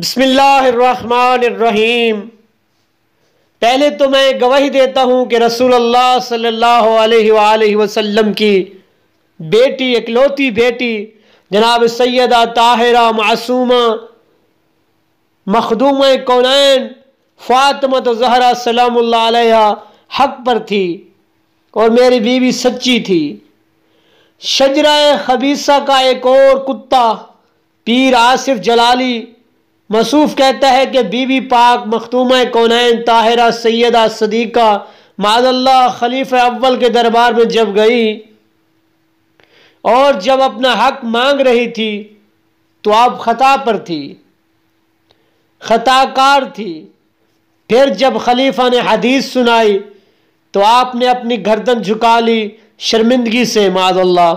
بسم اللہ الرحمن الرحیم۔ پہلے تو میں گواہی دیتا ہوں کہ رسول اللہ صلی اللہ علیہ وآلہ وسلم کی بیٹی، اکلوتی بیٹی جناب سیدہ طاہرہ معصومہ مخدومہ کونین فاطمہ زہرا سلام اللہ علیہا حق پر تھی اور میری بیوی سچی تھی۔ شجرہ خبیثہ کا ایک اور کتا پیر آصف جلالی موصوف کہتا ہے کہ بی بی پاک مختومہ کونین طاہرہ سیدہ صدیقہ معاذ اللہ خلیفہ اول کے دربار میں جب گئی اور جب اپنا حق مانگ رہی تھی تو آپ خطا پر تھی، خطا کار تھی۔ پھر جب خلیفہ نے حدیث سنائی تو آپ نے اپنی گردن جھکا لی شرمندگی سے معاذ اللہ۔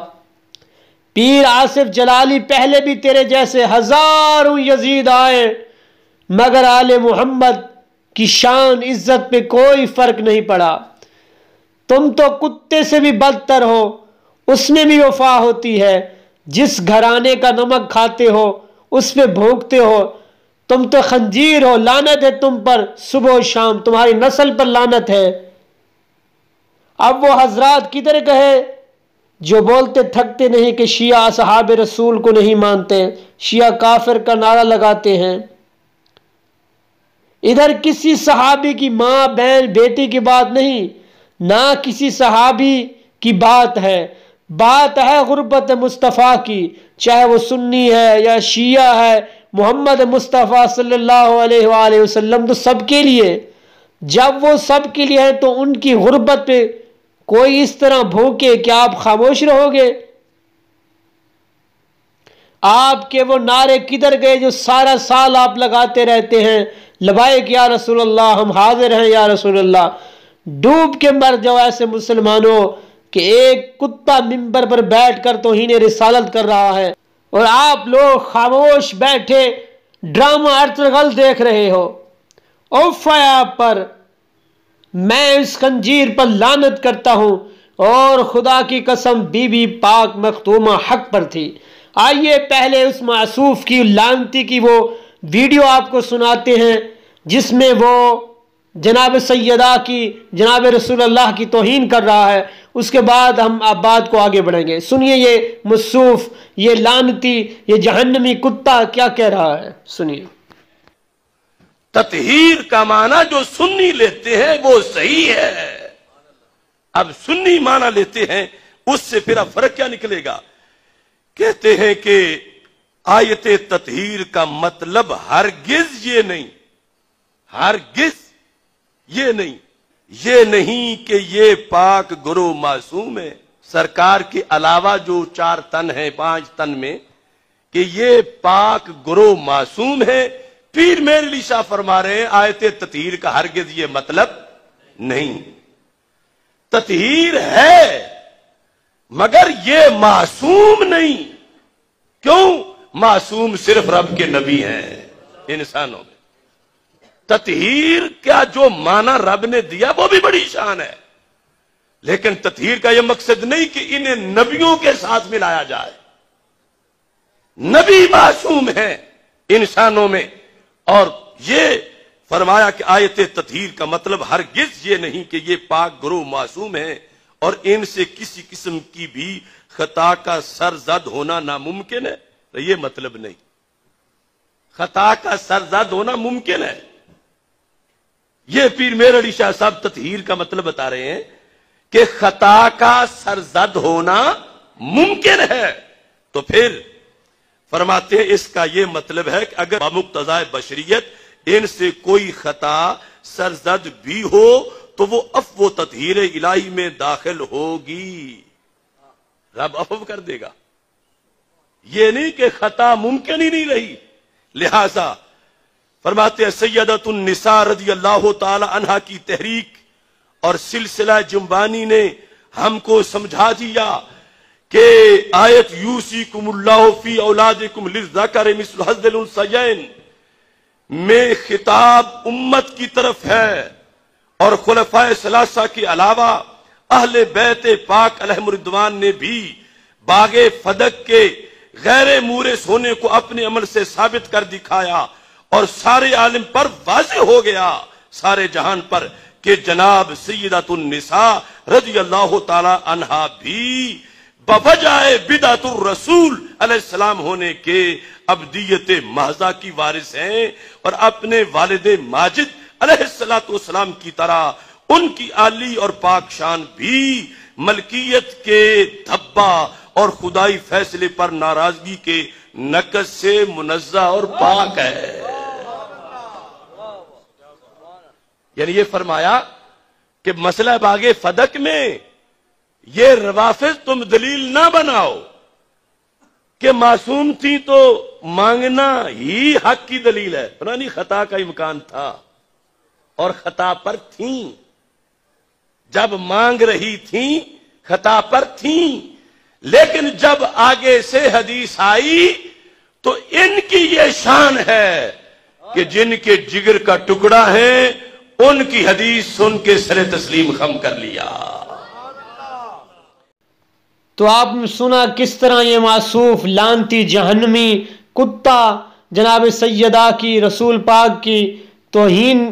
پیر آصف جلالی پہلے بھی تیرے جیسے ہزاروں یزید آئے مگر آل محمد کی شان عزت پہ کوئی فرق نہیں پڑا۔ تم تو کتے سے بھی بدتر ہو، اس میں بھی وفا ہوتی ہے۔ جس گھرانے کا نمک کھاتے ہو اس پہ بھونکتے ہو۔ تم تو خنزیر ہو، لعنت ہے تم پر صبح و شام، تمہاری نسل پر لعنت ہے۔ اب وہ حضرات کدھر گئے جو بولتے تھکتے نہیں کہ شیعہ اصحاب رسول کو نہیں مانتے، شیعہ کافر کا نعرہ لگاتے ہیں؟ ادھر کسی صحابی کی ماں بہن بیٹی کی بات نہیں، نہ کسی صحابی کی بات ہے، بات ہے غربت مصطفیٰ کی، چاہے وہ سنی ہے یا شیعہ ہے۔ محمد مصطفیٰ صلی اللہ علیہ وآلہ وسلم تو سب کے لیے، جب وہ سب کے لیے ہیں تو ان کی غربت پہ کوئی اس طرح بھونکے کہ آپ خاموش رہو گے؟ آپ کے وہ نعرے کدھر گئے جو سارا سال آپ لگاتے رہتے ہیں؟ لبیک یا رسول اللہ، ہم حاضر ہیں یا رسول اللہ۔ ڈوب کے مر جاؤ ایسے مسلمانوں کہ ایک کتا منبر پر بیٹھ کر توہین رسالت کر رہا ہے اور آپ لوگ خاموش بیٹھے ڈرامہ ارطغرل دیکھ رہے ہو۔ اوف ہے آپ پر، میں اس خنزیر پر لعنت کرتا ہوں اور خدا کی قسم بی بی پاک مختومہ حق پر تھی۔ آئیے پہلے اس معصوف کی لعنتی کی وہ ویڈیو آپ کو سناتے ہیں جس میں وہ جناب سیدہ کی، جناب رسول اللہ کی توہین کر رہا ہے، اس کے بعد ہم آپ بات کو آگے بڑھیں گے۔ سنیے یہ معصوف، یہ لعنتی، یہ جہنمی کتا کیا کہہ رہا ہے، سنیے۔ تطہیر کا معنی جو سنی لیتے ہیں وہ صحیح ہے، اب سنی معنی لیتے ہیں اس سے پھر اب فرق کیا نکلے گا؟ کہتے ہیں کہ آیت تطہیر کا مطلب ہرگز یہ نہیں، ہرگز یہ نہیں کہ یہ پاک گروہ معصوم ہے سرکار کے علاوہ جو 4 تن ہیں 5 تن میں، کہ یہ پاک گروہ معصوم ہے۔ پیر میرے علی شاہ فرما رہے ہیں آیت تطہیر کا ہرگز یہ مطلب نہیں، تطہیر ہے مگر یہ معصوم نہیں۔ کیوں؟ معصوم صرف رب کے نبی ہیں انسانوں میں۔ تطہیر کیا جو معنی رب نے دیا وہ بھی بڑی شان ہے، لیکن تطہیر کا یہ مقصد نہیں کہ انہیں نبیوں کے ساتھ ملایا جائے۔ نبی معصوم ہیں انسانوں میں، اور یہ فرمایا کہ آیت تطہیر کا مطلب ہرگز یہ نہیں کہ یہ پاک گروہ معصوم ہیں اور ان سے کسی قسم کی بھی خطا کا سرزد ہونا ناممکن ہے، تو یہ مطلب نہیں۔ خطا کا سرزد ہونا ممکن ہے، یہ پیر میر علی شاہ صاحب تطہیر کا مطلب بتا رہے ہیں کہ خطا کا سرزد ہونا ممکن ہے۔ تو پھر فرماتے ہیں اس کا یہ مطلب ہے کہ اگر بمقتضائے بشریت ان سے کوئی خطا سرزد بھی ہو تو وہ عفو و تطہیر الہی میں داخل ہوگی، رب عفو کر دے گا۔ یہ نہیں کہ خطا ممکن ہی نہیں رہی۔ لہذا فرماتے ہیں سیدۃ النساء رضی اللہ تعالی عنہا کی تحریک اور سلسلہ جنبانی نے ہم کو سمجھا دیا کہ آیت یوصیکم اللہ فی اولادکم للذکر مثل حظ الانثیین میں خطاب امت کی طرف ہے، اور خلفائے ثلاثہ کے علاوہ اہل بیت پاک علیہم الرضوان نے بھی باغ فدق کے غیر مورث ہونے کو اپنے عمل سے ثابت کر دکھایا، اور سارے عالم پر واضح ہو گیا، سارے جہان پر، کہ جناب سیدۃ النساء رضی اللہ تعالی عنہا بھی بوجہ بدعت الرسول علیہ السلام ہونے کے ابدیت محضہ کی وارث ہیں، اور اپنے والد ماجد علیہ السلام کی طرح ان کی عالی اور پاک شان بھی ملکیت کے دھبا اور خدائی فیصلے پر ناراضگی کے نقص سے منزہ اور پاک ہے۔ یعنی یہ فرمایا کہ مسئلہ باغ فدق میں یہ روافض تم دلیل نہ بناؤ کہ معصوم تھی تو مانگنا ہی حق کی دلیل ہے، پرانی خطا کا امکان تھا اور خطا پر تھیں، جب مانگ رہی تھیں خطا پر تھیں، لیکن جب آگے سے حدیث آئی تو ان کی یہ شان ہے کہ جن کے جگر کا ٹکڑا ہے ان کی حدیث سن کے سر تسلیم خم کر لیا۔ تو آپ نے سنا کس طرح یہ معصوف لعنتی جہنمی کتا جناب سیدہ کی، رسول پاک کی توہین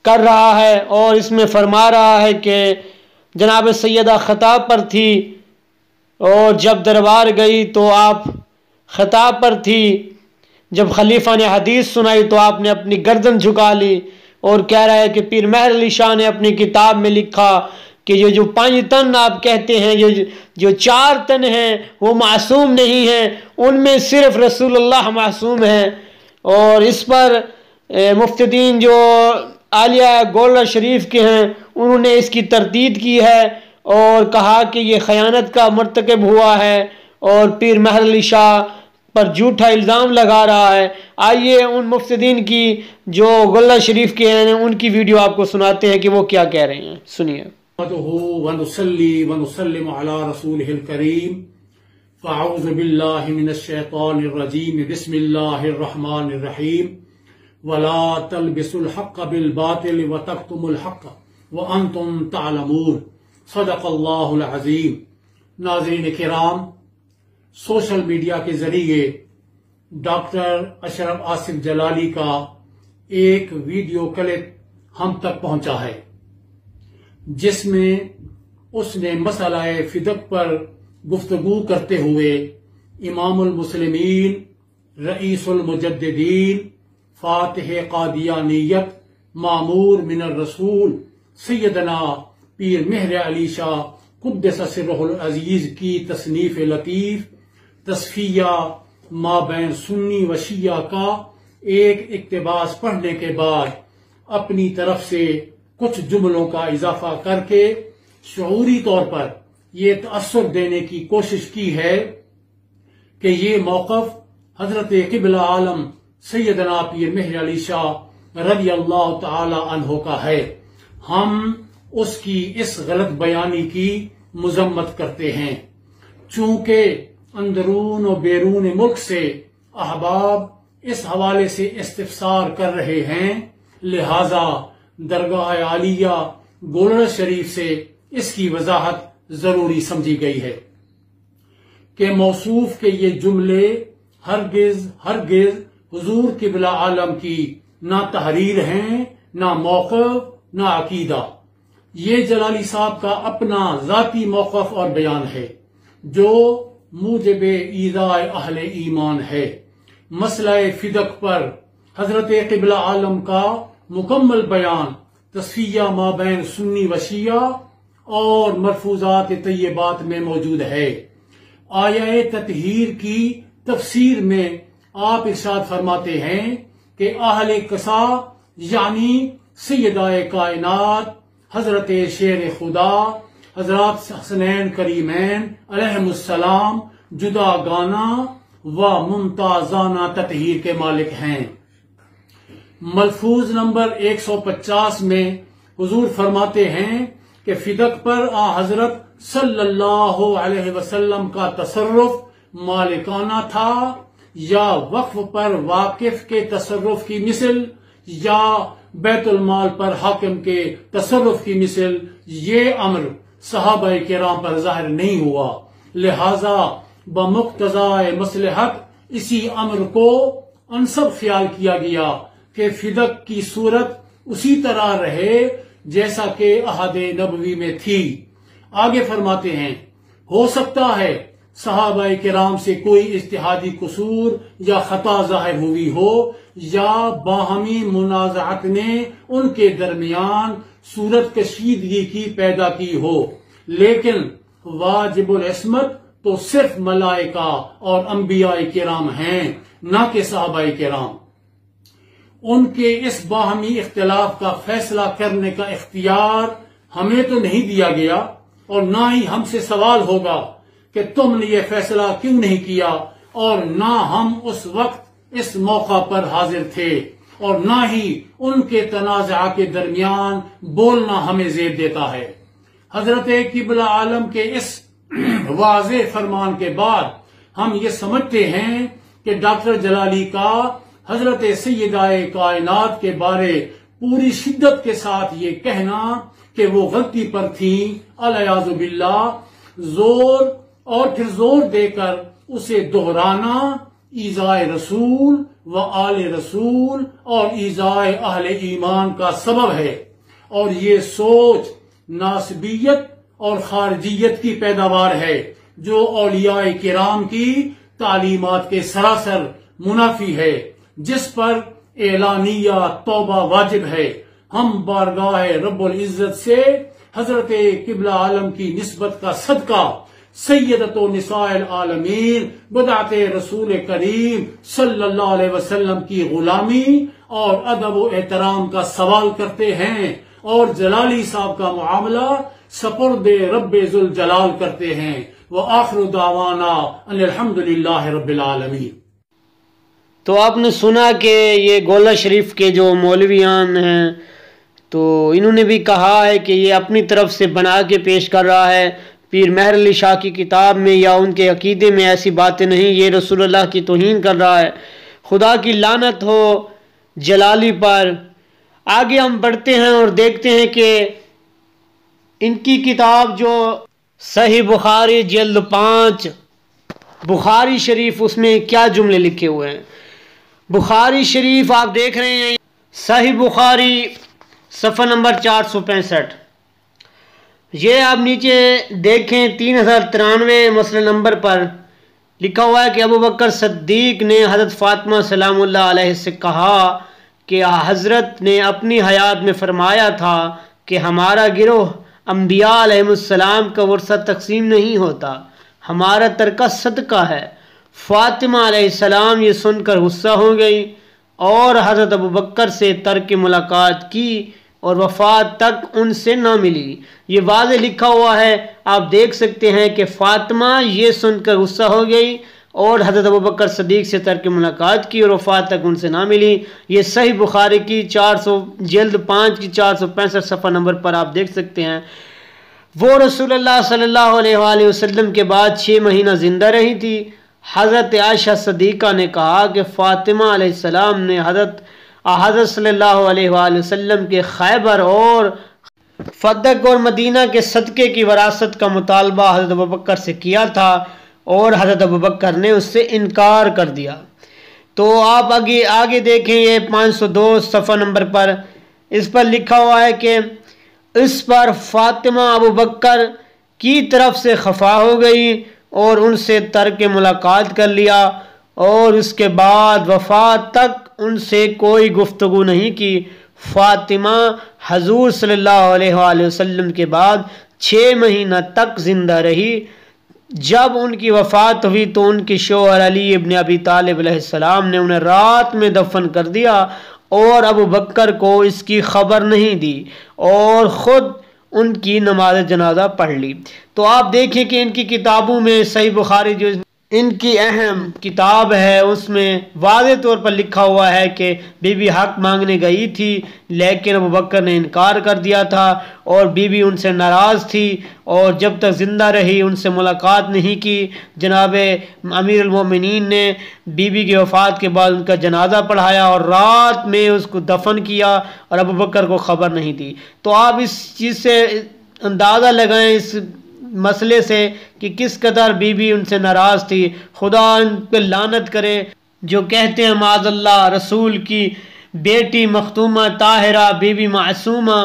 کر رہا ہے، اور اس میں فرما رہا ہے کہ جناب سیدہ خطا پر تھی، اور جب دربار گئی تو آپ خطا پر تھی، جب خلیفہ نے حدیث سنائی تو آپ نے اپنی گردن جھکا لی، اور کہہ رہا ہے کہ پیر مہر علی شاہ نے اپنی کتاب میں لکھا کہ یہ جو 5 تن آپ کہتے ہیں، جو 4 تن ہیں وہ معصوم نہیں ہیں، ان میں صرف رسول اللہ معصوم ہیں۔ اور اس پر مفتدین جو عالیہ گولڑا شریف کے ہیں انہوں نے اس کی تردید کی ہے اور کہا کہ یہ خیانت کا مرتکب ہوا ہے اور پیر مہر علی شاہ پر جھوٹا الزام لگا رہا ہے۔ آئیے ان مفتدین کی جو گولڑا شریف کے ہیں ان کی ویڈیو آپ کو سناتے ہیں کہ وہ کیا کہہ رہے ہیں، سنیے۔ ونصلي ونسلم على رسوله الكريم فاعوذ بالله من الشيطان الرجيم بسم الله الرحمن الرحيم ولا تلبسوا الحق بالباطل وتكتموا الحق وانتم تعلمون صدق الله العظيم۔ ناظرین کرام، سوشل میڈیا کے ذریعے ڈاکٹر اشرف آصف جلالی کا ایک ویڈیو کلپ ہم تک پہنچا ہے جس میں اس نے مسئلہ فدق پر گفتگو کرتے ہوئے امام المسلمین، رئیس المجددین، فاتح قادیانیت، معمور من الرسول سیدنا پیر مہر علی شاہ قدس سرہ العزیز کی تصنیف لطیف تصفیہ ما بین سنی و شیعہ کا ایک اقتباس پڑھنے کے بعد اپنی طرف سے کچھ جملوں کا اضافہ کر کے شعوری طور پر یہ تأثر دینے کی کوشش کی ہے کہ یہ موقف حضرت قبلہ عالم سیدنا پیر مہر علی شاہ رضی اللہ تعالی عنہ کا ہے۔ ہم اس کی اس غلط بیانی کی مذمت کرتے ہیں۔ چونکہ اندرون و بیرون ملک سے احباب اس حوالے سے استفسار کر رہے ہیں، لہذا درگاہ عالیہ گولڑا شریف سے اس کی وضاحت ضروری سمجھی گئی ہے کہ موصوف کے یہ جملے ہرگز حضور قبلہ عالم کی نہ تحریر ہیں، نہ موقف، نہ عقیدہ۔ یہ جلالی صاحب کا اپنا ذاتی موقف اور بیان ہے جو موجب ایذاء اہل ایمان ہے۔ مسئلہ فدق پر حضرت قبلہ عالم کا مکمل بیان تصفیہ ما بین سنی و شیعہ اور مرفوظات طیبات میں موجود ہے۔ آیہ تطہیر کی تفسیر میں آپ ارشاد فرماتے ہیں کہ اہل قصا یعنی سیدہ کائنات حضرت شیر خدا حضرات حسنین کریمین علیہم السلام جدا گانا و ممتازانہ تطہیر کے مالک ہیں۔ ملفوظ نمبر 150 میں حضور فرماتے ہیں کہ فدق پر حضرت صلی اللہ علیہ وسلم کا تصرف مالکانہ تھا یا وقف پر واقف کے تصرف کی مثل یا بیت المال پر حاکم کے تصرف کی مثل، یہ امر صحابہ کرام پر ظاہر نہیں ہوا، لہذا بمقتضائے مصلحت اسی امر کو انسب خیال کیا گیا کہ فدق کی صورت اسی طرح رہے جیسا کہ عہد نبوی میں تھی۔ آگے فرماتے ہیں ہو سکتا ہے صحابہ کرام سے کوئی اجتہادی قصور یا خطا ظاہر ہوئی ہو یا باہمی منازعت نے ان کے درمیان صورت کشیدگی کی پیدا کی ہو، لیکن واجب العصمت تو صرف ملائکہ اور انبیاء کرام ہیں، نہ کہ صحابہ کرام۔ ان کے اس باہمی اختلاف کا فیصلہ کرنے کا اختیار ہمیں تو نہیں دیا گیا، اور نہ ہی ہم سے سوال ہوگا کہ تم نے یہ فیصلہ کیوں نہیں کیا، اور نہ ہم اس وقت اس موقع پر حاضر تھے، اور نہ ہی ان کے تنازع کے درمیان بولنا ہمیں زیب دیتا ہے۔ حضرت قبلہ عالم کے اس واضح فرمان کے بعد ہم یہ سمجھتے ہیں کہ ڈاکٹر جلالی کا حضرت سیدہ کائنات کے بارے پوری شدت کے ساتھ یہ کہنا کہ وہ غلطی پر تھیں الیاذ باللہ، زور اور پھر زور دے کر اسے دہرانا ایذائے رسول و آل رسول اور ایذائے اہل ایمان کا سبب ہے، اور یہ سوچ ناسبیت اور خارجیت کی پیداوار ہے جو اولیاء کرام کی تعلیمات کے سراسر منافی ہے، جس پر اعلانیہ توبہ واجب ہے۔ ہم بارگاہ رب العزت سے حضرت قبلہ عالم کی نسبت کا صدقہ سیدۃ نساء العالمین بدعت رسول کریم صلی اللہ علیہ وسلم کی غلامی اور ادب و احترام کا سوال کرتے ہیں، اور جلالی صاحب کا معاملہ سپرد رب ذوالجلال کرتے ہیں۔ وآخر دعوانا ان الحمدللہ رب العالمین۔ تو آپ نے سنا کہ یہ گولہ شریف کے جو مولویان ہیں تو انہوں نے بھی کہا ہے کہ یہ اپنی طرف سے بنا کے پیش کر رہا ہے، پیر مہر علی شاہ کی کتاب میں یا ان کے عقیدے میں ایسی باتیں نہیں، یہ رسول اللہ کی توہین کر رہا ہے۔ خدا کی لعنت ہو جلالی پر۔ آگے ہم بڑھتے ہیں اور دیکھتے ہیں کہ ان کی کتاب جو صحیح بخاری جلد 5 بخاری شریف، اس میں کیا جملے لکھے ہوئے ہیں۔ بخاری شریف آپ دیکھ رہے ہیں، صحیح بخاری صفحہ نمبر 465، یہ آپ نیچے دیکھیں 3093 مسئلہ نمبر پر لکھا ہوا ہے کہ ابو بکر صدیق نے حضرت فاطمہ سلام اللہ علیہ سے کہا کہ حضرت نے اپنی حیات میں فرمایا تھا کہ ہمارا گروہ انبیاء علیہ السلام کا ورثہ تقسیم نہیں ہوتا، ہمارا ترکہ صدقہ ہے۔ فاطمہ علیہ السلام یہ سن کر غصہ ہو گئی اور حضرت ابو بکر سے ترک ملاقات کی اور وفات تک ان سے نہ ملی۔ یہ واضح لکھا ہوا ہے، آپ دیکھ سکتے ہیں کہ فاطمہ یہ سن کر غصہ ہو گئی اور حضرت ابو بکر صدیق سے ترک ملاقات کی اور وفات تک ان سے نہ ملی۔ یہ صحیح بخاری کی 400 جلد 5 کی 465 صفحہ نمبر پر آپ دیکھ سکتے ہیں۔ وہ رسول اللہ صلی اللہ علیہ وآلہ وسلم کے بعد 6 مہینہ زندہ رہی تھی۔ حضرت عائشہ صدیقہ نے کہا کہ فاطمہ علیہ السلام نے حضرت صلی اللہ علیہ وآلہ وسلم کے خیبر اور فتح اور مدینہ کے صدقے کی وراثت کا مطالبہ حضرت ابوبکر سے کیا تھا اور حضرت ابوبکر نے اس سے انکار کر دیا۔ تو آپ آگے دیکھیں، یہ 502 صفحہ نمبر پر اس پر لکھا ہوا ہے کہ اس پر فاطمہ ابوبکر کی طرف سے خفا ہو گئی اور ان سے ترک ملاقات کر لیا اور اس کے بعد وفات تک ان سے کوئی گفتگو نہیں کی۔ فاطمہ حضور صلی اللہ علیہ وآلہ وسلم کے بعد 6 مہینہ تک زندہ رہی۔ جب ان کی وفات ہوئی تو ان کے شوہر علی ابن ابی طالب علیہ السلام نے انہیں رات میں دفن کر دیا اور ابو بکر کو اس کی خبر نہیں دی اور خود ان کی نماز جنازہ پڑھ لی۔ تو آپ دیکھیں کہ ان کی کتابوں میں صحیح بخاری جو ان کی اہم کتاب ہے اس میں واضح طور پر لکھا ہوا ہے کہ بی بی حق مانگنے گئی تھی لیکن ابو بکر نے انکار کر دیا تھا اور بی بی ان سے ناراض تھی اور جب تک زندہ رہی ان سے ملاقات نہیں کی۔ جناب امیر المومنین نے بی بی کی وفات کے بعد ان کا جنازہ پڑھایا اور رات میں اس کو دفن کیا اور ابو بکر کو خبر نہیں دی۔ تو آپ اس چیز سے اندازہ لگائیں اس مسئلے سے کہ کس قدر بی بی ان سے ناراض تھی۔ خدا ان پہ لعنت کرے جو کہتے ہیں معاذ اللہ رسول کی بیٹی مختومہ طاہرہ بی بی معصومہ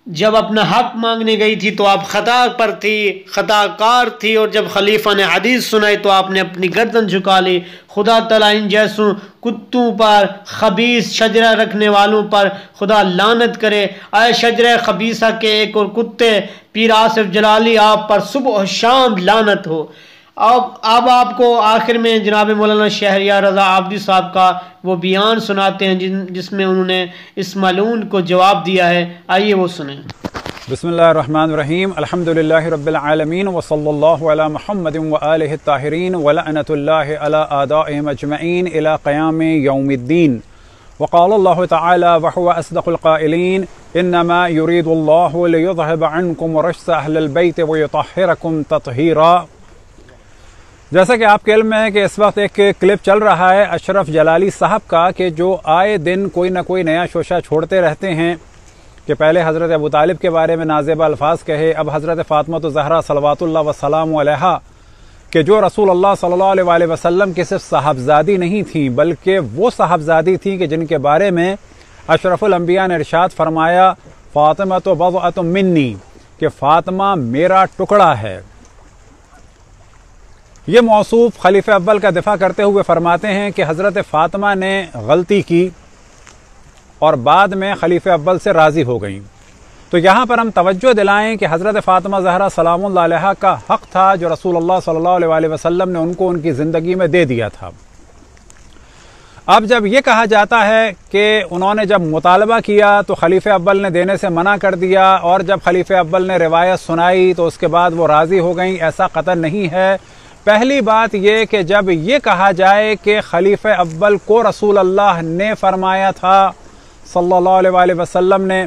جب اپنا حق مانگنے گئی تھی تو آپ خطا پر تھی، خطا کار تھی، اور جب خلیفہ نے حدیث سنائی تو آپ نے اپنی گردن جھکا لی۔ خدا تعالیٰ ان جیسوں کتوں پر، خبیث شجرہ رکھنے والوں پر خدا لعنت کرے۔ اے شجرہ خبیثہ کے ایک اور کتے، پیر آصف جلالی، آپ پر صبح و شام لعنت ہو۔ اب آپ کو آخر میں جناب مولانا شہریار رضا عابدی صاحب کا وہ بیان سناتے ہیں جس میں انہوں نے اس ملعون کو جواب دیا ہے، آئیے وہ سنیں۔ بسم اللہ الرحمن الرحیم، الحمدللہ رب العالمین، وصلی اللہ علی محمد وآلہ الطاہرین، ولعنت اللہ علی اعدائہم اجمعین الی قیام یوم الدین۔ وقال اللہ تعالی وهو اصدق القائلین، انما یرید اللہ لیذہب عنکم رجس اہل البیت ویطہرکم تطہیرا۔ جیسا کہ آپ کے علم میں ہے کہ اس وقت ایک کلپ چل رہا ہے اشرف جلالی صاحب کا، کہ جو آئے دن کوئی نہ کوئی نیا شوشہ چھوڑتے رہتے ہیں، کہ پہلے حضرت ابو طالب کے بارے میں نازیبہ الفاظ کہے، اب حضرت فاطمہ الزہرا صلوات اللہ وسلام علیہا، کہ جو رسول اللہ صلی اللہ علیہ وآلہ وسلم کی صرف صاحبزادی نہیں تھیں بلکہ وہ صاحبزادی تھیں کہ جن کے بارے میں اشرف الانبیاء نے ارشاد فرمایا فاطمہ تو بضعۃ منی، کہ فاطمہ میرا ٹکڑا ہے۔ یہ موصوف خلیفہ اول کا دفاع کرتے ہوئے فرماتے ہیں کہ حضرت فاطمہ نے غلطی کی اور بعد میں خلیفہ اول سے راضی ہو گئیں۔ تو یہاں پر ہم توجہ دلائیں کہ حضرت فاطمہ زہرا سلام اللہ علیہا کا حق تھا جو رسول اللہ صلی اللہ علیہ وآلہ وسلم نے ان کو ان کی زندگی میں دے دیا تھا۔ اب جب یہ کہا جاتا ہے کہ انہوں نے جب مطالبہ کیا تو خلیفہ اول نے دینے سے منع کر دیا، اور جب خلیفہ اول نے روایت سنائی تو اس کے بعد وہ راضی ہو گئیں، ایسا قطعاً نہیں ہے۔ پہلی بات یہ کہ جب یہ کہا جائے کہ خلیفہ اول کو رسول اللہ نے فرمایا تھا صلی اللہ علیہ وآلہ وسلم نے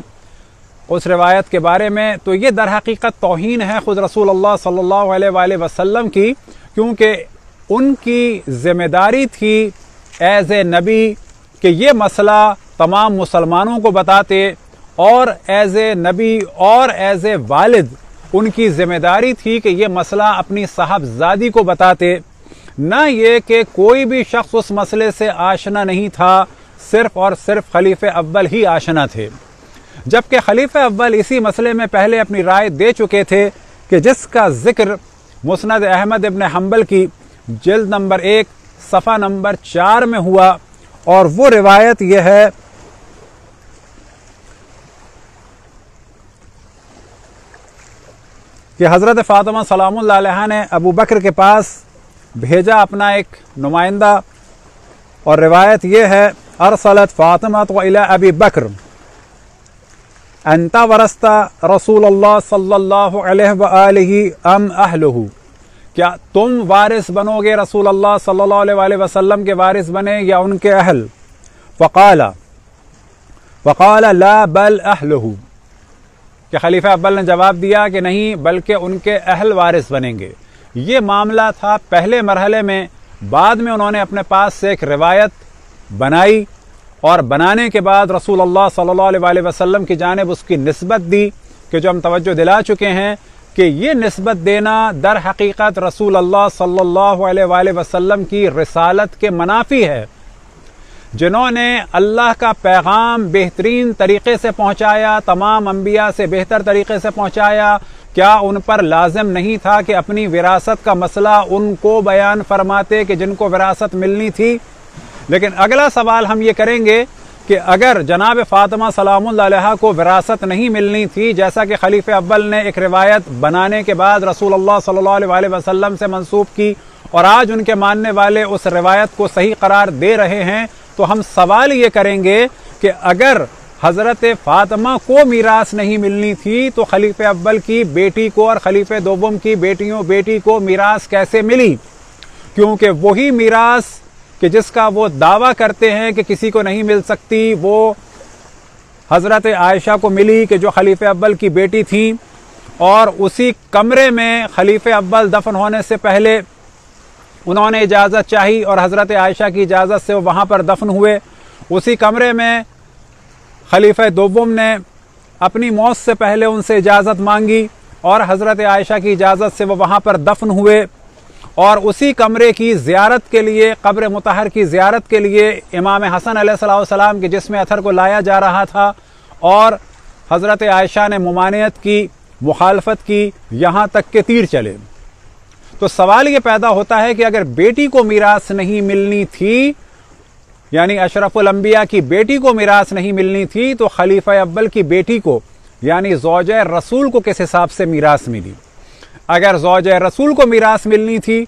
اس روایت کے بارے میں، تو یہ در حقیقت توہین ہے خود رسول اللہ صلی اللہ علیہ وآلہ وسلم کی، کیونکہ ان کی ذمہ داری تھی ایز اے نبی کہ یہ مسئلہ تمام مسلمانوں کو بتاتے، اور ایز اے نبی اور ایز اے والد ان کی ذمہ داری تھی کہ یہ مسئلہ اپنی صاحبزادی کو بتاتے، نہ یہ کہ کوئی بھی شخص اس مسئلے سے آشنا نہیں تھا، صرف اور صرف خلیفہ اول ہی آشنا تھے۔ جبکہ خلیفہ اول اسی مسئلے میں پہلے اپنی رائے دے چکے تھے، کہ جس کا ذکر مسند احمد ابن حنبل کی جلد نمبر 1 صفحہ نمبر 4 میں ہوا، اور وہ روایت یہ ہے کہ حضرت فاطمہ سلام اللہ علیہ نے ابو بکر کے پاس بھیجا اپنا ایک نمائندہ، اور روایت یہ ہے ارسلت فاطمہ الی ابی بکر انت ورثت رسول اللہ صلی اللہ علیہ وآلہ ام اہلہ، کیا تم وارث بنو گے رسول اللہ صلی اللہ علیہ وآلہ وسلم کے وارث بنے یا ان کے اہل؟ فقال لا بل اہلہ، کہ خلیفہ اول نے جواب دیا کہ نہیں بلکہ ان کے اہل وارث بنیں گے۔ یہ معاملہ تھا پہلے مرحلے میں۔ بعد میں انہوں نے اپنے پاس سے ایک روایت بنائی، اور بنانے کے بعد رسول اللہ صلی اللہ علیہ وآلہ وسلم کی جانب اس کی نسبت دی، کہ جو ہم توجہ دلا چکے ہیں کہ یہ نسبت دینا در حقیقت رسول اللہ صلی اللہ علیہ وآلہ وسلم کی رسالت کے منافی ہے۔ جنہوں نے اللہ کا پیغام بہترین طریقے سے پہنچایا، تمام انبیاء سے بہتر طریقے سے پہنچایا، کیا ان پر لازم نہیں تھا کہ اپنی وراثت کا مسئلہ ان کو بیان فرماتے کہ جن کو وراثت ملنی تھی؟ لیکن اگلا سوال ہم یہ کریں گے کہ اگر جناب فاطمہ سلام اللہ علیہ کو وراثت نہیں ملنی تھی، جیسا کہ خلیفہ اول نے ایک روایت بنانے کے بعد رسول اللہ صلی اللہ علیہ وآلہ وسلم سے منسوب کی، اور آج ان کے ماننے والے اس روایت کو صحیح قرار دے رہے ہیں، تو ہم سوال یہ کریں گے کہ اگر حضرت فاطمہ کو میراث نہیں ملنی تھی تو خلیفہ اول کی بیٹی کو اور خلیفہ دوم کی بیٹی کو میراث کیسے ملی؟ کیونکہ وہی میراث کہ جس کا وہ دعویٰ کرتے ہیں کہ کسی کو نہیں مل سکتی، وہ حضرت عائشہ کو ملی کہ جو خلیفہ اول کی بیٹی تھیں، اور اسی کمرے میں خلیفہ اول دفن ہونے سے پہلے انہوں نے اجازت چاہی اور حضرت عائشہ کی اجازت سے وہ وہاں پر دفن ہوئے۔ اسی کمرے میں خلیفہ دوم نے اپنی موت سے پہلے ان سے اجازت مانگی اور حضرت عائشہ کی اجازت سے وہ وہاں پر دفن ہوئے۔ اور اسی کمرے کی زیارت کے لیے، قبر مطہر کی زیارت کے لیے امام حسن علیہ السلام کے جسم اطہر کو لایا جا رہا تھا، اور حضرت عائشہ نے ممانعت کی، مخالفت کی، یہاں تک کہ تیر چلے۔ تو سوال یہ پیدا ہوتا ہے کہ اگر بیٹی کو میراث نہیں ملنی تھی، یعنی اشرف الانبیاء کی بیٹی کو میراث نہیں ملنی تھی، تو خلیفہ اول کی بیٹی کو یعنی زوجہ رسول کو کس حساب سے میراث ملی؟ اگر زوجہ رسول کو میراث ملنی تھی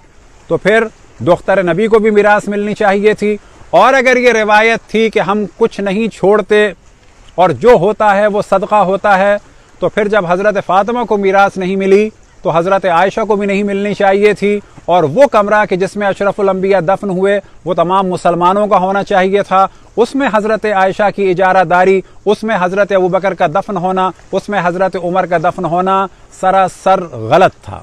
تو پھر دختر نبی کو بھی میراث ملنی چاہیے تھی، اور اگر یہ روایت تھی کہ ہم کچھ نہیں چھوڑتے اور جو ہوتا ہے وہ صدقہ ہوتا ہے، تو پھر جب حضرت فاطمہ کو میراث نہیں ملی تو حضرت عائشہ کو بھی نہیں ملنی چاہیے تھی، اور وہ کمرہ کہ جس میں اشرف الانبیاء دفن ہوئے وہ تمام مسلمانوں کا ہونا چاہیے تھا، اس میں حضرت عائشہ کی اجارہ داری، اس میں حضرت ابوبکر کا دفن ہونا، اس میں حضرت عمر کا دفن ہونا سراسر غلط تھا۔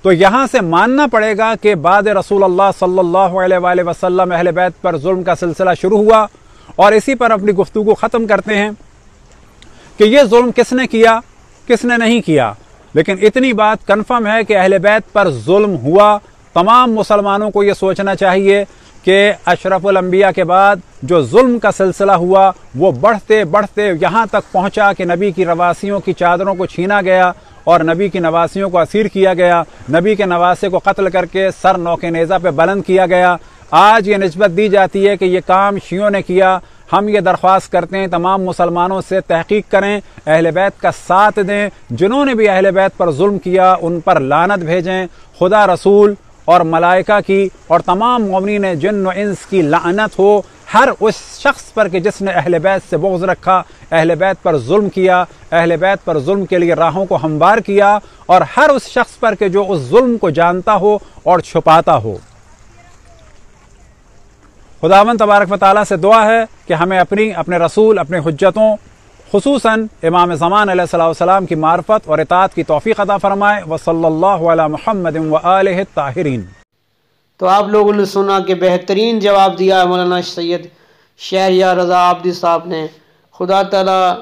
تو یہاں سے ماننا پڑے گا کہ بعد رسول اللہ صلی اللہ علیہ وآلہ وسلم اہل بیت پر ظلم کا سلسلہ شروع ہوا، اور اسی پر اپنی گفتگو ختم کرتے ہیں کہ یہ ظلم کس نے کیا، کس نے نہیں کیا، لیکن اتنی بات کنفرم ہے کہ اہل بیت پر ظلم ہوا۔ تمام مسلمانوں کو یہ سوچنا چاہیے کہ اشرف الانبیاء کے بعد جو ظلم کا سلسلہ ہوا وہ بڑھتے بڑھتے یہاں تک پہنچا کہ نبی کی رواسیوں کی چادروں کو چھینا گیا، اور نبی کی نواسیوں کو اسیر کیا گیا، نبی کے نواسے کو قتل کر کے سر نوک نیزہ پہ بلند کیا گیا۔ آج یہ نسبت دی جاتی ہے کہ یہ کام شیعوں نے کیا۔ ہم یہ درخواست کرتے ہیں تمام مسلمانوں سے تحقیق کریں، اہل بیت کا ساتھ دیں، جنہوں نے بھی اہل بیت پر ظلم کیا ان پر لعنت بھیجیں، خدا، رسول اور ملائکہ کی اور تمام مومنین جن و انس کی لعنت ہو ہر اس شخص پر کہ جس نے اہل بیت سے بغض رکھا، اہل بیت پر ظلم کیا، اہل بیت پر ظلم کے لیے راہوں کو ہموار کیا، اور ہر اس شخص پر کہ جو اس ظلم کو جانتا ہو اور چھپاتا ہو۔ خداوند تبارک و تعالیٰ سے دعا ہے کہ ہمیں اپنے رسول، اپنے حجتوں، خصوصاً امام زمان علیہ السلام کی معرفت اور اطاعت کی توفیق عطا فرمائے۔ وصلی اللہ علی محمد وآلہ الطاہرین۔ تو آپ لوگوں نے سنا کہ بہترین جواب دیا ہے مولانا سید شہریار رضا عابدی صاحب نے۔ خدا تعالیٰ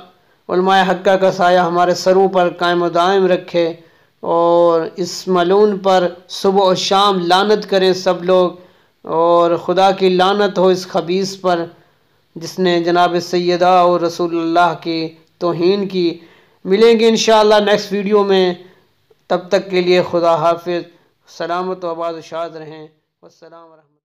علماء حقہ کا سایہ ہمارے سروں پر قائم و دائم رکھے، اور اس ملعون پر صبح و شام لعنت کریں سب لوگ، اور خدا کی لعنت ہو اس خبیث پر جس نے جناب سیدہ اور رسول اللہ کی توہین کی۔ ملیں گے انشاءاللہ نیکسٹ ویڈیو میں، تب تک کے لیے خدا حافظ، سلامت و آباد و شاد رہیں، والسلام ورحمۃ اللہ۔